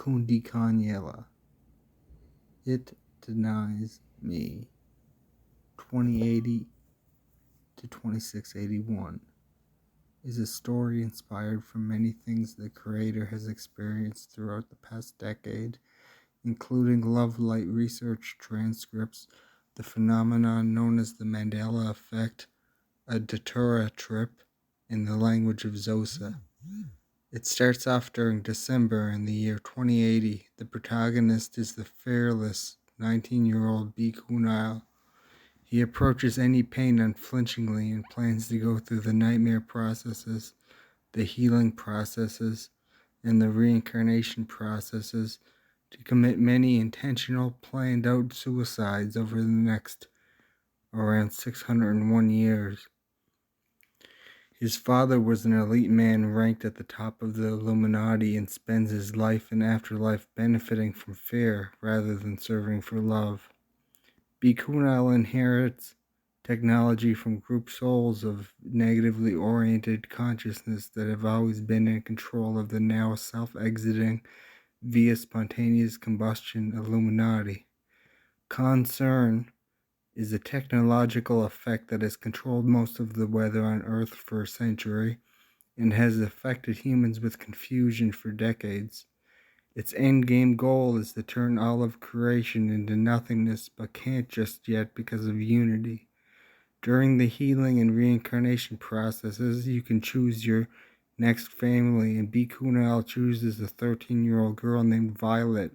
Kundikhanyela. It denies me. 2080 to 2681 is a story inspired from many things the creator has experienced throughout the past decade, including love light research transcripts, the phenomenon known as the Mandela effect, a Datura trip, in the language of Xhosa. It starts off during December in the year 2080. The protagonist is the fearless 19-year-old Bekunile. He approaches any pain unflinchingly and plans to go through the nightmare processes, the healing processes, and the reincarnation processes to commit many intentional, planned out suicides over the next around 601 years. His father was an elite man ranked at the top of the Illuminati and spends his life and afterlife benefiting from fear rather than serving for love. Bekunile inherits technology from group souls of negatively oriented consciousness that have always been in control of the now self-exiting via spontaneous combustion Illuminati. KHANCERN is a technological effect that has controlled most of the weather on Earth for a century and has affected humans with confusion for decades. Its endgame goal is to turn all of creation into nothingness, but can't just yet because of unity. During the healing and reincarnation processes, you can choose your next family, and Bekunile chooses a 13-year-old girl named Violet,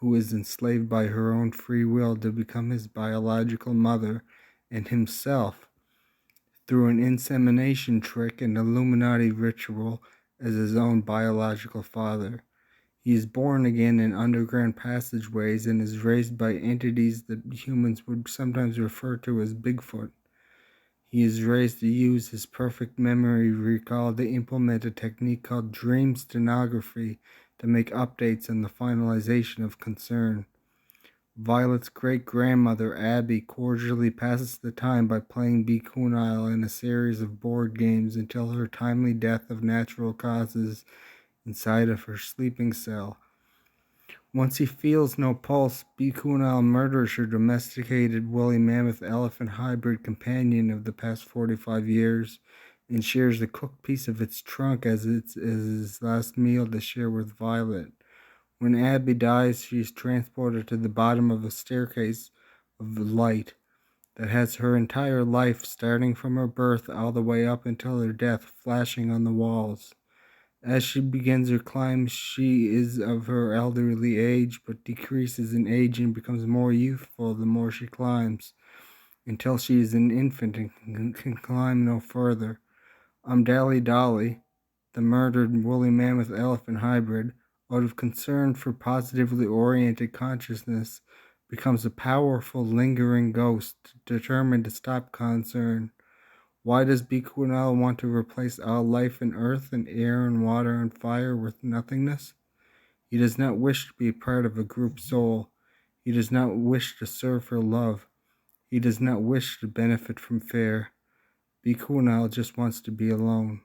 who is enslaved by her own free will to become his biological mother and himself through an insemination trick and Illuminati ritual as his own biological father. He is born again in underground passageways and is raised by entities that humans would sometimes refer to as Bigfoot. He is raised to use his perfect memory recall to implement a technique called dream stenography to make updates on the finalization of KHANCERN. Violet's great-grandmother, Abbey, cordially passes the time by playing Bekunile in a series of board games until her timely death of natural causes inside of her sleeping cell. Once he feels no pulse, Bekunile murders her domesticated woolly mammoth elephant hybrid companion of the past 45 years and shares a cooked piece of its trunk as his last meal to share with Violet. When Abbey dies, she is transported to the bottom of a staircase of light that has her entire life, starting from her birth all the way up until her death, flashing on the walls. As she begins her climb, she is of her elderly age, but decreases in age and becomes more youthful the more she climbs, until she is an infant and can climb no further. Umdali-Dolly, the murdered woolly mammoth elephant hybrid, out of concern for positively oriented consciousness, becomes a powerful, lingering ghost determined to stop KHANCERN. Why does Bekunile want to replace all life in earth and air and water and fire with nothingness? He does not wish to be part of a group soul. He does not wish to serve for love. He does not wish to benefit from fear. Bekunile just wants to be alone.